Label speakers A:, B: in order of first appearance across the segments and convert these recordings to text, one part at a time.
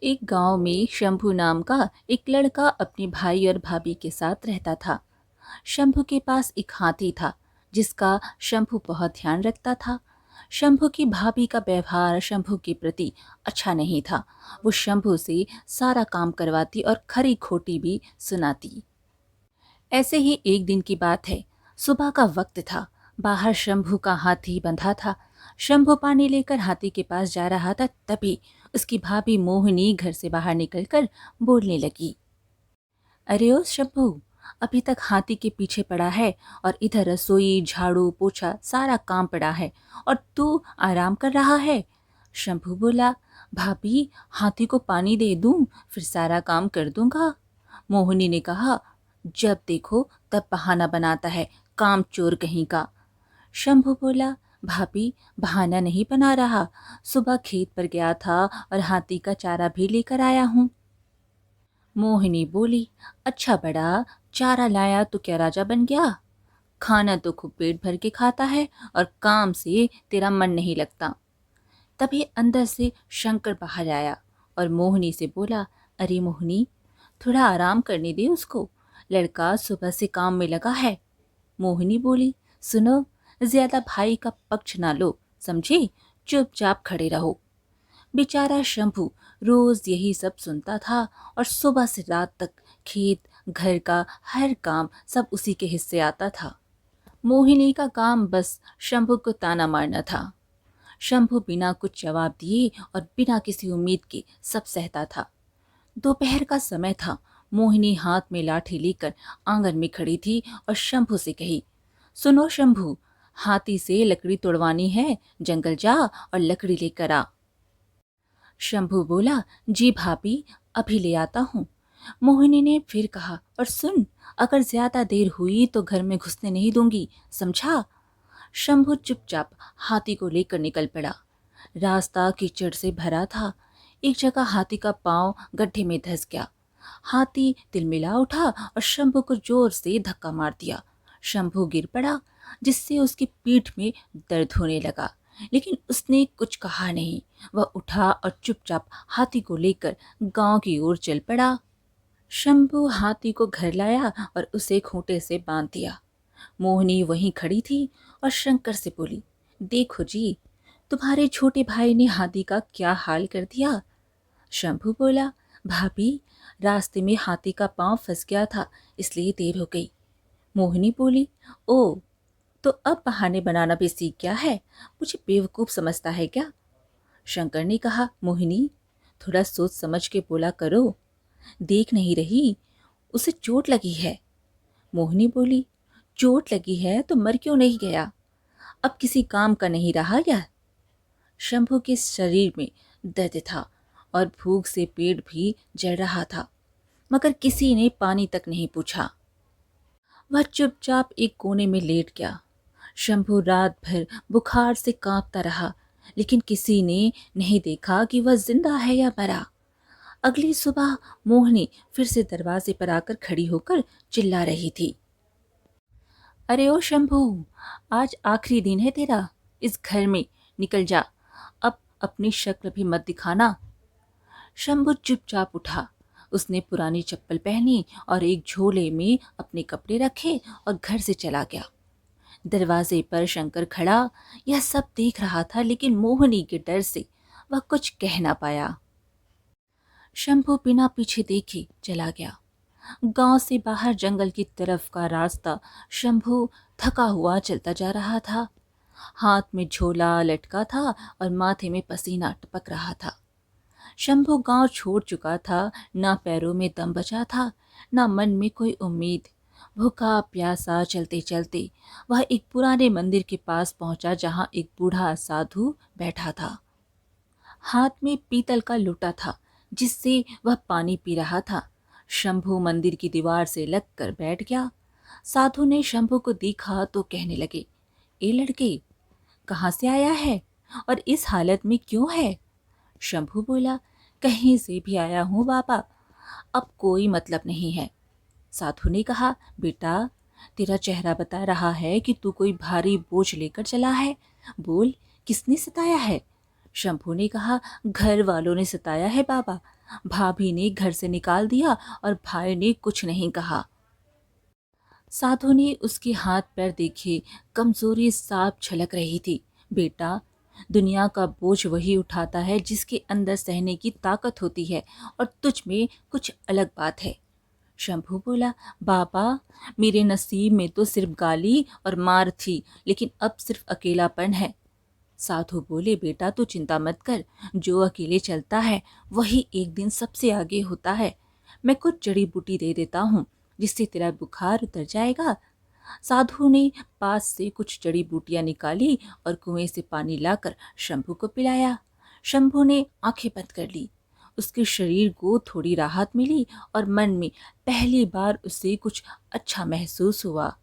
A: एक गांव में शंभू नाम का एक लड़का अपने भाई और भाभी के साथ रहता था। शंभू के पास एक हाथी था जिसका शंभू बहुत ध्यान रखता था। शंभू की भाभी का व्यवहार शंभू के प्रति अच्छा नहीं था। वो शंभू से सारा काम करवाती और खरी खोटी भी सुनाती। ऐसे ही एक दिन की बात है। सुबह का वक्त था। बाहर शंभू का हाथी बंधा था। शंभू पानी लेकर हाथी के पास जा रहा था, तभी उसकी भाभी मोहिनी घर से बाहर निकलकर बोलने लगी। अरे ओ शंभू, अभी तक हाथी के पीछे पड़ा है और इधर रसोई, झाड़ू, पोछा सारा काम पड़ा है और तू आराम कर रहा है। शंभू बोला, भाभी हाथी को पानी दे दूं फिर सारा काम कर दूंगा। मोहिनी ने कहा, जब देखो तब बहाना बनाता है, काम चोर कहीं का। शंभू बोला, भाभी बहाना नहीं बना रहा, सुबह खेत पर गया था और हाथी का चारा भी लेकर आया हूँ। मोहिनी बोली, अच्छा बड़ा, चारा लाया तो क्या राजा बन गया? खाना तो खूब पेट भर के खाता है और काम से तेरा मन नहीं लगता। तभी अंदर से शंकर बाहर आया और मोहिनी से बोला, अरे मोहिनी, थोड़ा आराम करने दे उसको, लड़का सुबह से काम में लगा है। मोहिनी बोली, सुनो, ज्यादा भाई का पक्ष ना लो, समझे, चुपचाप खड़े रहो। बेचारा शंभू रोज यही सब सुनता था और सुबह से रात तक खेत, घर का हर काम सब उसी के हिस्से आता था। मोहिनी का काम बस शंभू को ताना मारना था। शंभू बिना कुछ जवाब दिए और बिना किसी उम्मीद के सब सहता था। दोपहर का समय था। मोहिनी हाथ में लाठी लेकर आंगन में खड़ी थी और शंभू से कही, सुनो शंभू, हाथी से लकड़ी तोड़वानी है, जंगल जा और लकड़ी लेकर आ। शंभू बोला, जी भाभी, अभी ले आता हूँ। मोहिनी ने फिर कहा, और सुन, अगर ज्यादा देर हुई तो घर में घुसने नहीं दूंगी, समझा? शंभू चुपचाप हाथी को लेकर निकल पड़ा। रास्ता कीचड़ से भरा था। एक जगह हाथी का पांव गड्ढे में धंस गया। हाथी तिलमिला उठा और शंभू को जोर से धक्का मार दिया। शंभू गिर पड़ा, जिससे उसकी पीठ में दर्द होने लगा, लेकिन उसने कुछ कहा नहीं। वह उठा और चुपचाप हाथी को लेकर गांव की ओर चल पड़ा। शंभू हाथी को घर लाया और उसे खूंटे से बांध दिया। मोहिनी वहीं खड़ी थी और शंकर से बोली, देखो जी, तुम्हारे छोटे भाई ने हाथी का क्या हाल कर दिया। शंभू बोला, भाभी, रास्ते में हाथी का पांव फंस गया था, इसलिए देर हो गई। मोहिनी बोली, ओ, तो अब बहाने बनाना भी सीख गया है, मुझे बेवकूफ समझता है क्या? शंकर ने कहा, मोहिनी, थोड़ा सोच समझ के बोला करो, देख नहीं रही उसे चोट लगी है। मोहिनी बोली, चोट लगी है तो मर क्यों नहीं गया? अब किसी काम का नहीं रहा या? शंभू के शरीर में दर्द था और भूख से पेट भी जल रहा था, मगर किसी ने पानी तक नहीं पूछा। वह चुपचाप एक कोने में लेट गया। शंभू रात भर बुखार से कांपता रहा, लेकिन किसी ने नहीं देखा कि वह जिंदा है या मरा। अगली सुबह मोहिनी फिर से दरवाजे पर आकर खड़ी होकर चिल्ला रही थी, अरे ओ शंभू, आज आखिरी दिन है तेरा इस घर में, निकल जा, अब अपनी शक्ल भी मत दिखाना। शंभू चुपचाप उठा। उसने पुरानी चप्पल पहनी और एक झोले में अपने कपड़े रखे और घर से चला गया। दरवाजे पर शंकर खड़ा यह सब देख रहा था, लेकिन मोहिनी के डर से वह कुछ कह ना पाया। शंभू बिना पीछे देखे चला गया। गांव से बाहर जंगल की तरफ का रास्ता शंभू थका हुआ चलता जा रहा था। हाथ में झोला लटका था और माथे में पसीना टपक रहा था। शंभू गांव छोड़ चुका था, ना पैरों में दम बचा था, ना मन में कोई उम्मीद। भूखा प्यासा चलते चलते वह एक पुराने मंदिर के पास पहुंचा, जहां एक बूढ़ा साधु बैठा था। हाथ में पीतल का लोटा था जिससे वह पानी पी रहा था। शंभू मंदिर की दीवार से लगकर बैठ गया। साधु ने शंभू को देखा तो कहने लगे, ए लड़के, कहाँ से आया है और इस हालत में क्यों है? शंभू बोला, कहीं से भी आया हूँ बाबा, अब कोई मतलब नहीं है। साधु ने कहा, बेटा, तेरा चेहरा बता रहा है कि तू कोई भारी बोझ लेकर चला है, बोल, किसने सताया है? शंभू ने कहा, घर वालों ने सताया है बाबा। भाभी ने घर से निकाल दिया और भाई ने कुछ नहीं कहा। साधु ने उसके हाथ पैर देखे, कमजोरी साफ झलक रही थी। बेटा, दुनिया का बोझ वही उठाता है जिसके अंदर सहने की ताकत होती है, और तुझ में कुछ अलग बात है। शंभू बोला, बाबा, मेरे नसीब में तो सिर्फ गाली और मार थी, लेकिन अब सिर्फ अकेलापन है। साधु बोले, बेटा तू चिंता मत कर, जो अकेले चलता है वही एक दिन सबसे आगे होता है। मैं कुछ जड़ी बूटी दे देता हूँ, जिससे तेरा बुखार उतर जाएगा। साधु ने पास से कुछ जड़ी बूटियां निकाली और कुएं से पानी लाकर शंभू को पिलाया। शंभू ने आंखें बंद कर ली। उसके शरीर को थोड़ी राहत मिली और मन में पहली बार उसे कुछ अच्छा महसूस हुआ।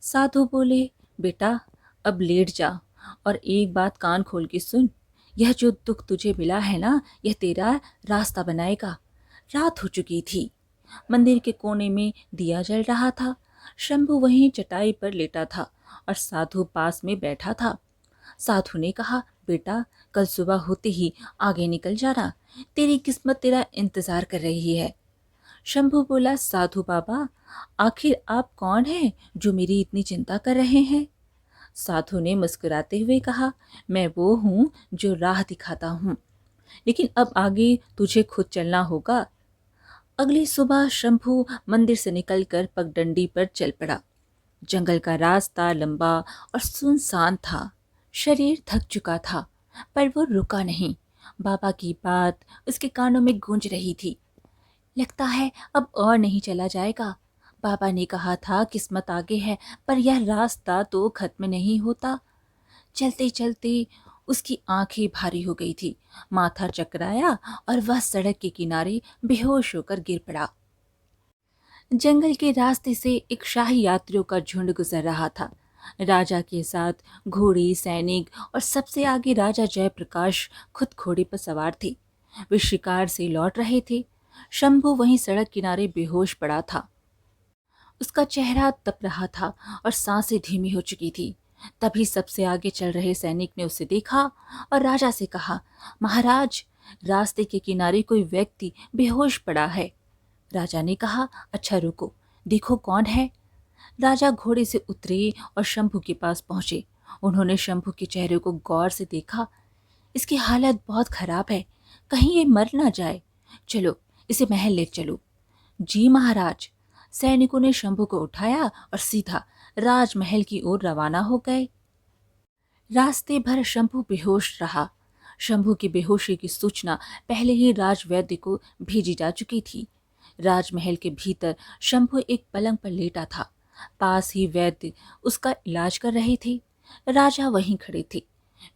A: साधु बोले, बेटा अब लेट जा और एक बात कान खोल के सुन। यह जो दुख तुझे मिला है ना, यह तेरा रास्ता बनाएगा। रात हो चुकी थी। मंदिर के कोने में दिया जल रहा था। शंभू वहीं चटाई पर लेटा था और साधु पास में बैठा था। साधु ने कहा, बेटा कल सुबह होते ही आगे निकल जाना, तेरी किस्मत तेरा इंतजार कर रही है। शंभू बोला, साधु बाबा, आखिर आप कौन हैं जो मेरी इतनी चिंता कर रहे हैं? साधु ने मुस्कुराते हुए कहा, मैं वो हूँ जो राह दिखाता हूँ, लेकिन अब आगे तुझे खुद चलना होगा। अगली सुबह शंभू मंदिर से निकलकर पगडंडी पर चल पड़ा। जंगल का रास्ता लंबा और सुनसान था। शरीर थक चुका था, पर वो रुका नहीं। बाबा की बात उसके कानों में गूंज रही थी। लगता है अब और नहीं चला जाएगा। बाबा ने कहा था किस्मत आगे है, पर यह रास्ता तो खत्म नहीं होता। चलते चलते उसकी आंखें भारी हो गई थी, माथा चकराया और वह सड़क के किनारे बेहोश होकर गिर पड़ा। जंगल के रास्ते से एक शाही यात्रियों का झुंड गुजर रहा था। राजा के साथ घोड़े, सैनिक और सबसे आगे राजा जयप्रकाश खुद घोड़े पर सवार थे। वे शिकार से लौट रहे थे। शंभू वहीं सड़क किनारे बेहोश पड़ा था। उसका चेहरा तप रहा था और सांसें धीमी हो चुकी थी। तभी सबसे आगे चल रहे सैनिक ने उसे देखा और राजा से कहा, महाराज, रास्ते के किनारे कोई व्यक्ति बेहोश पड़ा है। राजा ने कहा, अच्छा रुको, देखो कौन है। राजा घोड़े से उतरे और शंभू के पास पहुंचे। उन्होंने शंभू के चेहरे को गौर से देखा। इसकी हालत बहुत खराब है, कहीं ये मर ना जाए। चलो इसे महल ले चलो। जी महाराज। सैनिकों ने शंभू को उठाया और सीधा राजमहल की ओर रवाना हो गए। रास्ते भर शंभू बेहोश रहा। शंभू की बेहोशी की सूचना पहले ही राजवैद्य को भेजी जा चुकी थी। राजमहल के भीतर शंभू एक पलंग पर लेटा था। पास ही वैद्य उसका इलाज कर रहे थे। राजा वहीं खड़े थे।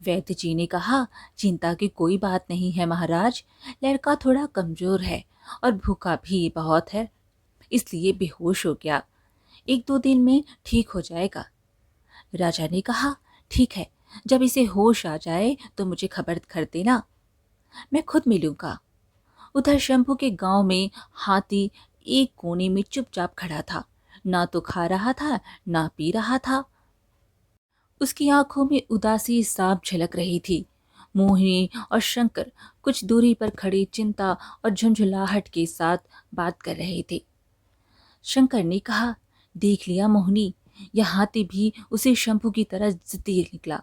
A: वैद्य जी ने कहा, चिंता की कोई बात नहीं है महाराज, लड़का थोड़ा कमजोर है और भूखा भी बहुत है, इसलिए बेहोश हो गया। 1-2 दिन में ठीक हो जाएगा। राजा ने कहा, ठीक है, जब इसे होश आ जाए तो मुझे खबर कर देना, मैं खुद मिलूंगा। उधर शंभू के गांव में हाथी एक कोने में चुपचाप खड़ा था। ना तो खा रहा था, ना पी रहा था। उसकी आंखों में उदासी साफ झलक रही थी। मोहिनी और शंकर कुछ दूरी पर खड़े चिंता और झुंझुलाहट के साथ बात कर रहे थे। शंकर ने कहा, देख लिया मोहिनी, यह हाथी भी उसी शंभू की तरह जिद्दी निकला।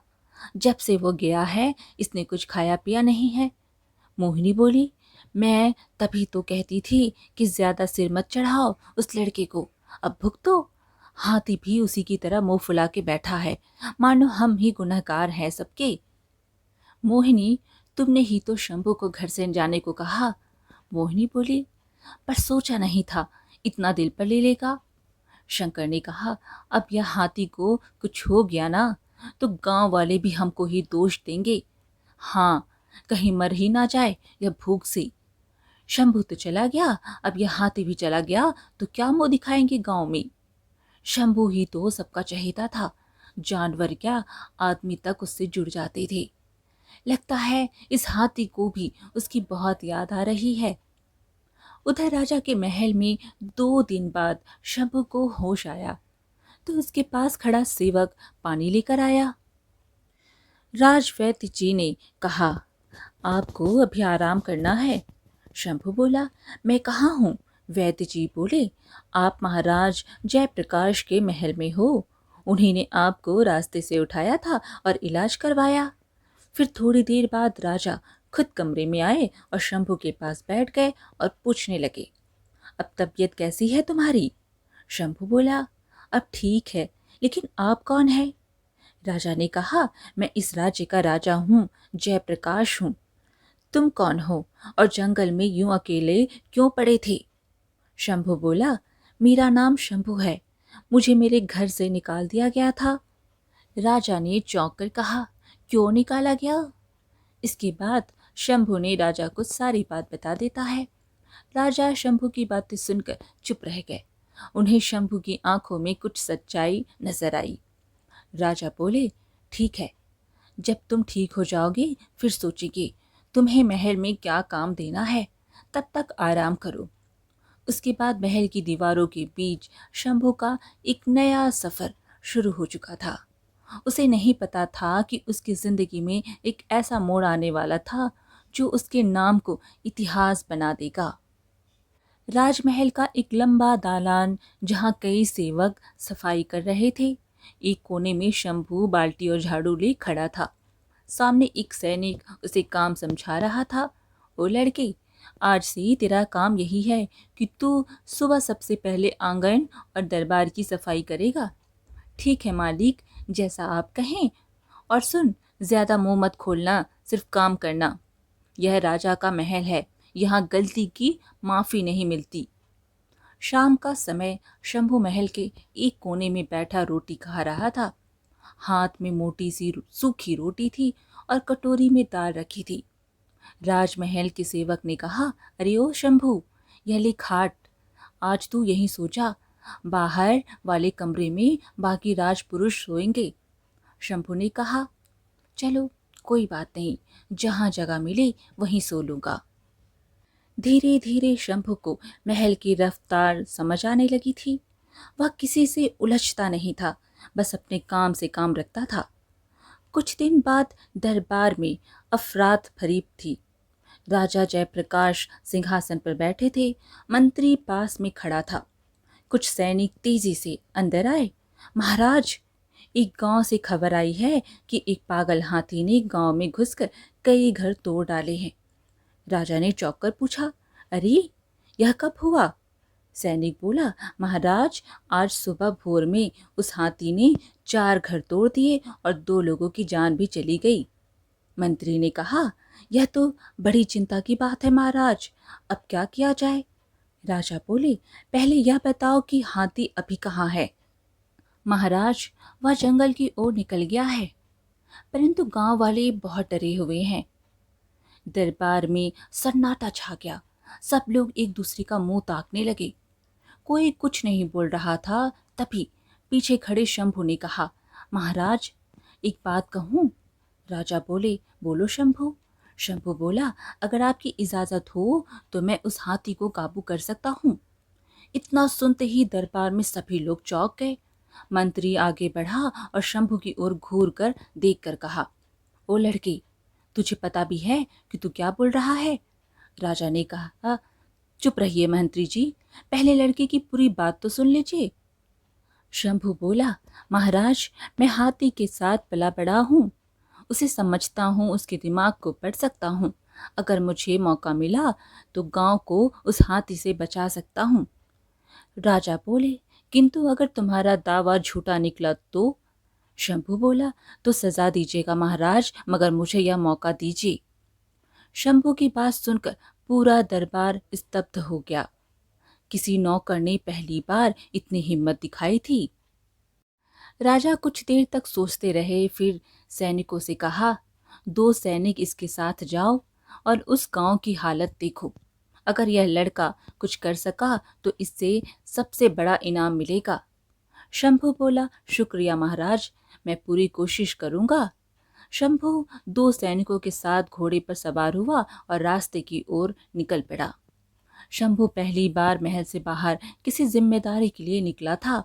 A: जब से वो गया है इसने कुछ खाया पिया नहीं है। मोहिनी बोली, मैं तभी तो कहती थी कि ज्यादा सिर मत चढ़ाओ उस लड़के को, अब भुगतो। हाथी भी उसी की तरह मुंह फुला के बैठा है, मानो हम ही गुनहगार हैं सबके। मोहिनी, तुमने ही तो शंभू को घर से जाने को कहा। मोहिनी बोली, पर सोचा नहीं था इतना दिल पर ले लेगा। शंकर ने कहा, अब यह हाथी को कुछ हो गया ना तो गांव वाले भी हमको ही दोष देंगे। हाँ, कहीं मर ही ना जाए यह भूख से। शंभू तो चला गया, अब यह हाथी भी चला गया तो क्या मुंह दिखाएंगे गांव में। शंभू ही तो सबका चहेता था, जानवर क्या आदमी तक उससे जुड़ जाते थे। लगता है इस हाथी को भी उसकी बहुत याद आ रही है। उधर राजा के महल में 2 दिन बाद शंभू को होश आया तो उसके पास खड़ा सेवक पानी लेकर आया। राजवैद्य जी ने कहा, आपको अभी आराम करना है। शंभू बोला, मैं कहाँ हूँ? वैद्य जी बोले, आप महाराज जयप्रकाश के महल में हो। उन्हीं ने आपको रास्ते से उठाया था और इलाज करवाया। फिर थोड़ी देर बाद राजा खुद कमरे में आए और शंभू के पास बैठ गए और पूछने लगे, अब तबीयत कैसी है तुम्हारी? शंभू बोला, अब ठीक है, लेकिन आप कौन है? राजा ने कहा, मैं इस राज्य का राजा हूँ, जयप्रकाश हूँ। तुम कौन हो और जंगल में यूं अकेले क्यों पड़े थे? शंभू बोला, मेरा नाम शंभू है, मुझे मेरे घर से निकाल दिया गया था। राजा ने चौंक कर कहा, क्यों निकाला गया? इसके बाद शंभू ने राजा को सारी बात बता देता है। राजा शंभू की बातें सुनकर चुप रह गए। उन्हें शंभू की आंखों में कुछ सच्चाई नजर आई। राजा बोले, ठीक है, जब तुम ठीक हो जाओगे फिर सोचेंगे तुम्हें महल में क्या काम देना है। तब तक आराम करो। उसके बाद महल की दीवारों के बीच शंभू का एक नया सफर शुरू हो चुका था। उसे नहीं पता था कि उसकी जिंदगी में एक ऐसा मोड़ आने वाला था जो उसके नाम को इतिहास बना देगा। राजमहल का एक लंबा दालान, जहां कई सेवक सफाई कर रहे थे। एक कोने में शंभू बाल्टी और झाड़ू ले खड़ा था। सामने एक सैनिक उसे काम समझा रहा था। ओ लड़के, आज से तेरा काम यही है कि तू सुबह सबसे पहले आंगन और दरबार की सफाई करेगा। ठीक है मालिक, जैसा आप कहें। और सुन, ज्यादा मुंह मत खोलना, सिर्फ काम करना। यह राजा का महल है, यहाँ गलती की माफी नहीं मिलती। शाम का समय शंभू महल के एक कोने में बैठा रोटी खा रहा था। हाथ में मोटी सी सूखी रोटी थी और कटोरी में दाल रखी थी। राजमहल के सेवक ने कहा, अरे ओ शंभू, यह ले खाट, आज तू यहीं सो जा। बाहर वाले कमरे में बाकी राजपुरुष सोएंगे। शंभू ने कहा, चलो कोई बात नहीं, जहां जगह मिले वहीं सो लूंगा। धीरे धीरे शंभू को महल की रफ्तार समझ आने लगी थी। वह किसी से उलझता नहीं था, बस अपने काम से काम रखता था। कुछ दिन बाद दरबार में अफरात फरीब थी। राजा जयप्रकाश सिंहासन पर बैठे थे। मंत्री पास में खड़ा था। कुछ सैनिक तेजी से अंदर आए। महाराज, एक गांव से खबर आई है कि एक पागल हाथी ने गांव में घुसकर कई घर तोड़ डाले हैं। राजा ने चौंक कर पूछा, अरे यह कब हुआ? सैनिक बोला, महाराज, आज सुबह भोर में उस हाथी ने 4 घर तोड़ दिए और 2 लोगों की जान भी चली गई। मंत्री ने कहा, यह तो बड़ी चिंता की बात है महाराज, अब क्या किया जाए? राजा बोले, पहले यह बताओ कि हाथी अभी कहाँ है? महाराज, वह जंगल की ओर निकल गया है, परंतु गांव वाले बहुत डरे हुए हैं। दरबार में सन्नाटा छा गया। सब लोग एक दूसरे का मुंह ताकने लगे। कोई कुछ नहीं बोल रहा था। तभी पीछे खड़े शंभू ने कहा, महाराज, एक बात कहूँ? राजा बोले, बोलो शंभू। शंभू बोला, अगर आपकी इजाजत हो तो मैं उस हाथी को काबू कर सकता हूँ। इतना सुनते ही दरबार में सभी लोग चौंक गए। मंत्री आगे बढ़ा और शंभू की ओर घूर कर देख कर कहा, ओ लड़के, तुझे पता भी है कि तू क्या बोल रहा है? राजा ने कहा, चुप रहिए मंत्री जी, पहले लड़के की पूरी बात तो सुन लीजिए। शंभू बोला, महाराज, मैं हाथी के साथ पला बड़ा हूँ, उसे समझता हूँ, उसके दिमाग को पढ़ सकता हूँ। अगर मुझे मौका मिला तो गांव को उस हाथी से बचा सकता हूँ। राजा बोले, किंतु अगर तुम्हारा दावा झूठा निकला तो? शंभू बोला, तो सजा दीजिएगा महाराज, मगर मुझे यह मौका दीजिए। शंभू की बात सुनकर पूरा दरबार स्तब्ध हो गया। किसी नौकर ने पहली बार इतनी हिम्मत दिखाई थी। राजा कुछ देर तक सोचते रहे, फिर सैनिकों से कहा, 2 सैनिक इसके साथ जाओ और उस गांव की हालत देखो। अगर यह लड़का कुछ कर सका तो इससे सबसे बड़ा इनाम मिलेगा। शंभू बोला, शुक्रिया महाराज, मैं पूरी कोशिश करूंगा। शंभू 2 सैनिकों के साथ घोड़े पर सवार हुआ और रास्ते की ओर निकल पड़ा। शंभू पहली बार महल से बाहर किसी जिम्मेदारी के लिए निकला था।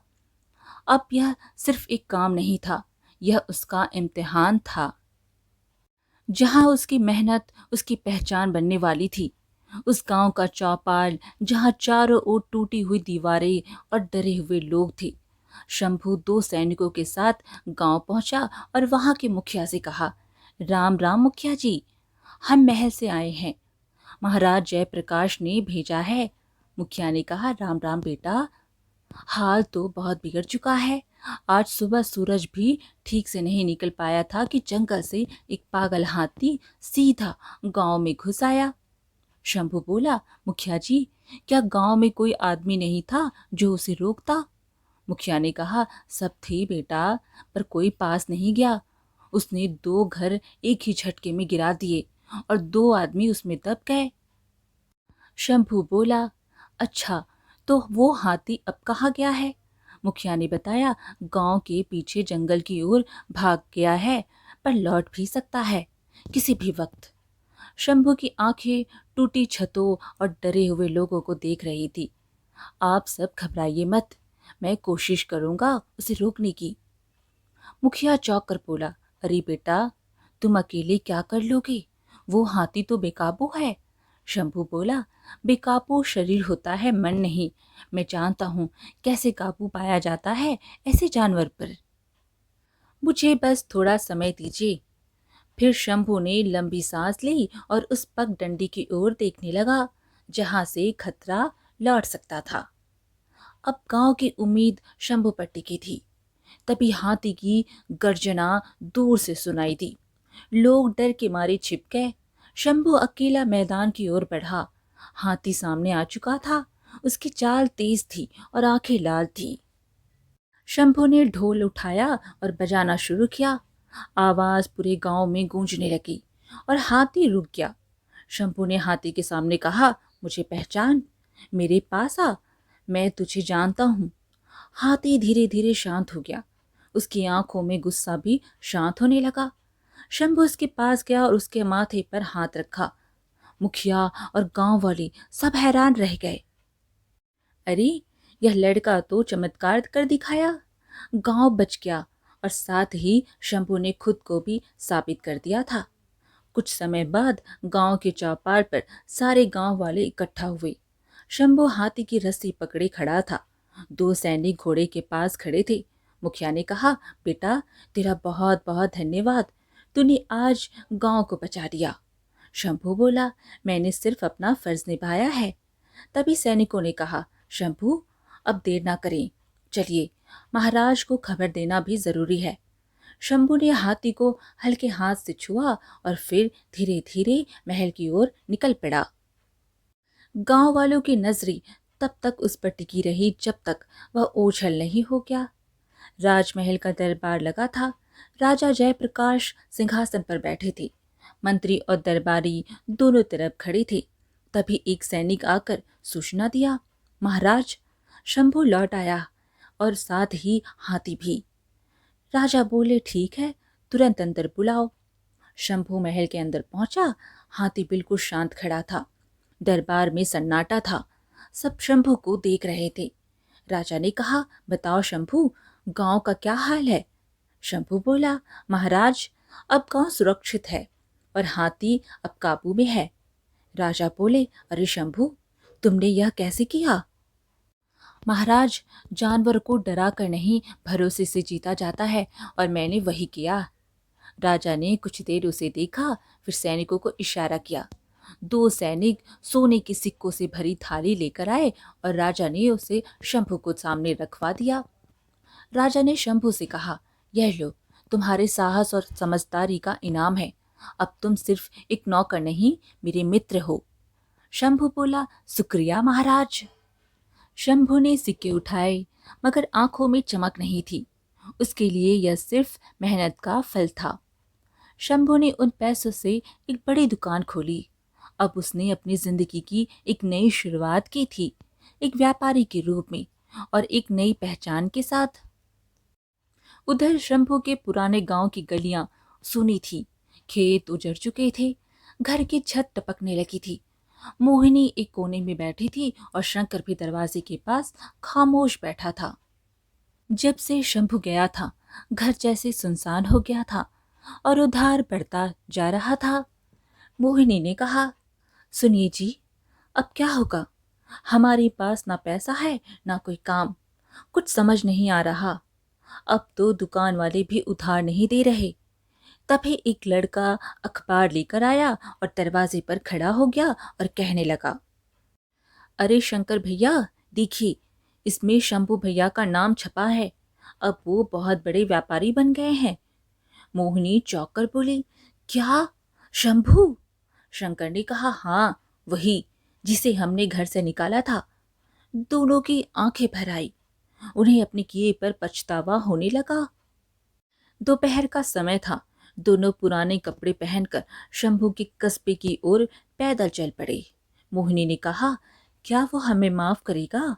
A: अब यह सिर्फ एक काम नहीं था, यह उसका इम्तिहान था। जहां उसकी मेहनत उसकी पहचान बनने वाली थी। उस गांव का चौपाल जहां चारों ओर टूटी हुई दीवारें और डरे हुए लोग थे। शंभू 2 सैनिकों के साथ गांव पहुंचा और वहां के मुखिया से कहा, राम राम मुखिया जी, हम महल से आए हैं, महाराज जयप्रकाश ने भेजा है। मुखिया ने कहा, राम राम बेटा, हाल तो बहुत बिगड़ चुका है। आज सुबह सूरज भी ठीक से नहीं निकल पाया था कि जंगल से एक पागल हाथी सीधा गांव में घुस आया। शंभू बोला, मुखिया जी, क्या गांव में कोई आदमी नहीं था जो उसे रोकता? मुखिया ने कहा, सब थे बेटा, पर कोई पास नहीं गया। उसने 2 घर एक ही झटके में गिरा दिए और 2 आदमी उसमें दब गए। शंभू बोला, अच्छा, तो वो हाथी अब कहाँ गया है? मुखिया ने बताया, गांव के पीछे जंगल की ओर भाग गया है, पर लौट भी सकता है किसी भी वक्त। शंभू की आंखें टूटी छतों और डरे हुए लोगों को देख रही थी। आप सब घबराइए मत, मैं कोशिश करूंगा उसे रोकने की। मुखिया चौंक कर बोला, अरे बेटा, तुम अकेले क्या कर लोगे? वो हाथी तो बेकाबू है। शंभू बोला, बेकाबू शरीर होता है, मन नहीं। मैं जानता हूँ कैसे काबू पाया जाता है ऐसे जानवर पर। मुझे बस थोड़ा समय दीजिए। फिर शंभू ने लंबी सांस ली और उस पगडंडी की ओर देखने लगा जहां से खतरा लौट सकता था। अब गांव की उम्मीद शंभू पर टिकी थी। तभी हाथी की गर्जना दूर से सुनाई दी। लोग डर के मारे छिप गए। शंभू अकेला मैदान की ओर बढ़ा। हाथी सामने आ चुका था। उसकी चाल तेज थी और आंखें लाल थी। शंभू ने ढोल उठाया और बजाना शुरू किया। आवाज पूरे गांव में गूंजने लगी और हाथी रुक गया। शंभू ने हाथी के सामने कहा, मुझे पहचान, मेरे पास आ, मैं तुझे जानता हूँ। हाथी धीरे धीरे शांत हो गया। उसकी आंखों में गुस्सा भी शांत होने लगा। शंभू उसके पास गया और उसके माथे पर हाथ रखा। मुखिया और गांव वाले सब हैरान रह गए। अरे, यह लड़का तो चमत्कार कर दिखाया। गांव बच गया और साथ ही शंभू ने खुद को भी साबित कर दिया था। कुछ समय बाद गांव के चौपाल पर सारे गांव वाले इकट्ठा हुए। शंभू हाथी की रस्सी पकड़े खड़ा था। 2 सैनिक घोड़े के पास खड़े थे। मुखिया ने कहा, बेटा, तेरा बहुत बहुत धन्यवाद, तूने आज गांव को बचा दिया। शंभू बोला, मैंने सिर्फ अपना फर्ज निभाया है। तभी सैनिकों ने कहा, शंभू, अब देर ना करें, चलिए, महाराज को खबर देना भी जरूरी है। शंभू ने हाथी को हल्के हाथ से छुआ और फिर धीरे धीरे महल की ओर निकल पड़ा। गांव वालों की नजरें तब तक उस पर टिकी रही जब तक वह ओझल नहीं हो गया। राजमहल का दरबार लगा था। राजा जयप्रकाश सिंहासन पर बैठे थे। मंत्री और दरबारी दोनों तरफ खड़े थे। तभी एक सैनिक आकर सूचना दिया, महाराज, शंभू लौट आया और साथ ही हाथी भी। राजा बोले, ठीक है, तुरंत अंदर बुलाओ। शंभू महल के अंदर पहुंचा। हाथी बिल्कुल शांत खड़ा था। दरबार में सन्नाटा था। सब शंभू को देख रहे थे। राजा ने कहा, बताओ शंभू, गांव का क्या हाल है? शंभू बोला, महाराज, अब गांव सुरक्षित है और हाथी अब काबू में है। राजा बोले, अरे शंभू, तुमने यह कैसे किया? महाराज, जानवर को डरा कर नहीं, भरोसे से जीता जाता है और मैंने वही किया। राजा ने कुछ देर उसे देखा, फिर सैनिकों को इशारा किया। 2 सैनिक सोने के सिक्कों से भरी थाली लेकर आए और राजा ने उसे शंभू को सामने रखवा दिया। राजा ने शंभू से कहा, यह लो, तुम्हारे साहस और समझदारी का इनाम है। अब तुम सिर्फ एक नौकर नहीं, मेरे मित्र हो। शंभू बोला, शुक्रिया महाराज। शंभू ने सिक्के उठाए, मगर आंखों में चमक नहीं थी। उसके लिए यह सिर्फ मेहनत का फल था। शंभू ने उन पैसों से एक बड़ी दुकान खोली। अब उसने अपनी जिंदगी की एक नई शुरुआत की थी, एक व्यापारी के रूप में और एक नई पहचान के साथ। उधर शंभू के पुराने गांव की गलियां सूनी थी। खेत उजड़ चुके थे। घर की छत टपकने लगी थी। मोहिनी एक कोने में बैठी थी और शंकर भी दरवाजे के पास खामोश बैठा था। जब से शंभू गया था, घर जैसे सुनसान हो गया था। और उधार बढ़ता जा रहा था। मोहिनी ने कहा, सुनिए जी, अब क्या होगा? हमारे पास ना पैसा है ना कोई काम, कुछ समझ नहीं आ रहा। अब तो दुकान वाले भी उधार नहीं दे रहे। तभी एक लड़का अखबार लेकर आया और दरवाजे पर खड़ा हो गया और कहने लगा, अरे शंकर भैया, देखिए, इसमें शंभू भैया का नाम छपा है। अब वो बहुत बड़े व्यापारी बन गए हैं। मोहिनी चौंक कर बोली, क्या? शंभू? शंकर ने कहा, हाँ, वही जिसे हमने घर से निकाला था। दोनों की आंखें भर आई। उन्हें अपने किए पर पछतावा होने लगा। दोपहर का समय था। दोनों पुराने कपड़े पहनकर शंभू के कस्बे की ओर पैदल चल पड़े। मोहिनी ने कहा, क्या वो हमें माफ करेगा?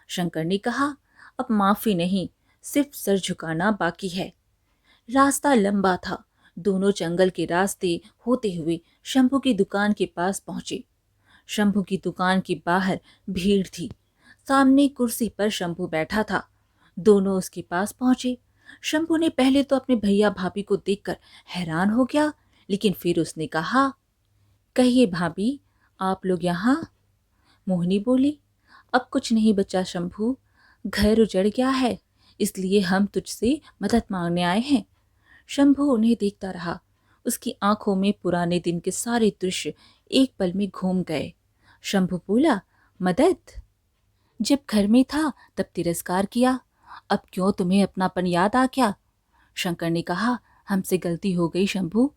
A: शंकर ने कहा, अब माफी नहीं, सिर्फ सर झुकाना बाकी है। रास्ता लंबा था। दोनों जंगल के रास्ते होते हुए शंभू की दुकान के पास पहुंचे। शंभू की दुकान के बाहर भीड़ थी। सामने कुर्सी पर शंभू बैठा था। दोनों उसके पास पहुंचे। शंभू ने पहले तो अपने भैया भाभी को देखकर हैरान हो गया, लेकिन फिर उसने कहा, कहिए भाभी, आप लोग यहाँ? मोहिनी बोली, अब कुछ नहीं बचा शंभू, घर उजड़ गया है, इसलिए हम तुझसे मदद मांगने आए हैं। शंभू उन्हें देखता रहा। उसकी आंखों में पुराने दिन के सारे दृश्य एक पल में घूम गए। शंभू बोला, मदद? जब घर में था तब तिरस्कार किया, अब क्यों तुम्हें अपनापन याद आ गया? शंकर ने कहा, हमसे गलती हो गई शंभू,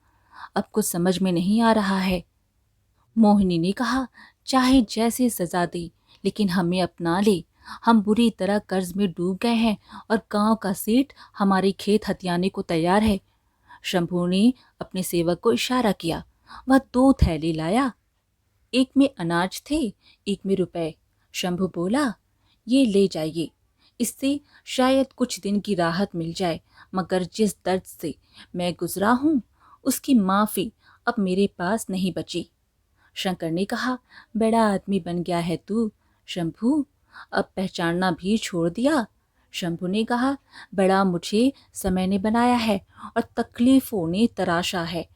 A: अब कुछ समझ में नहीं आ रहा है। मोहिनी ने कहा, चाहे जैसे सजा दे, लेकिन हमें अपना ले। हम बुरी तरह कर्ज में डूब गए हैं और गांव का सेठ हमारे खेत हथियाने को तैयार है। शंभू ने अपने सेवक को इशारा किया। वह 2 थैले लाया। एक में अनाज थे, एक में रुपए। शंभू बोला, ये ले जाइए, इससे शायद कुछ दिन की राहत मिल जाए, मगर जिस दर्द से मैं गुजरा हूं उसकी माफी अब मेरे पास नहीं बची। शंकर ने कहा, बड़ा आदमी बन गया है तू शंभू, अब पहचानना भी छोड़ दिया। शंभू ने कहा, बड़ा मुझे समय ने बनाया है और तकलीफों ने तराशा है।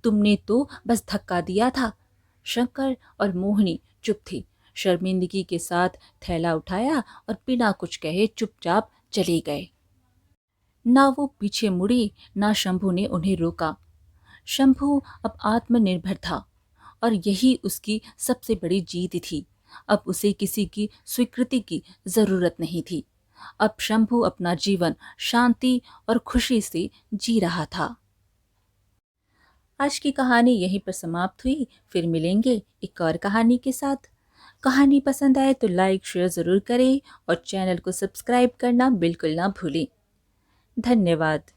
A: तुमने तो बस धक्का दिया था। शंकर और मोहिनी चुप थी। शर्मिंदगी के साथ थैला उठाया और बिना कुछ कहे चुपचाप चले गए। ना वो पीछे मुड़ी, ना शंभू ने उन्हें रोका। शंभू अब आत्मनिर्भर था और यही उसकी सबसे बड़ी जीत थी। अब उसे किसी की स्वीकृति की जरूरत नहीं थी। अब शंभू अपना जीवन शांति और खुशी से जी रहा था। आज की कहानी यहीं पर समाप्त हुई। फिर मिलेंगे एक और कहानी के साथ। कहानी पसंद आए तो लाइक शेयर ज़रूर करें और चैनल को सब्सक्राइब करना बिल्कुल ना भूलें। धन्यवाद।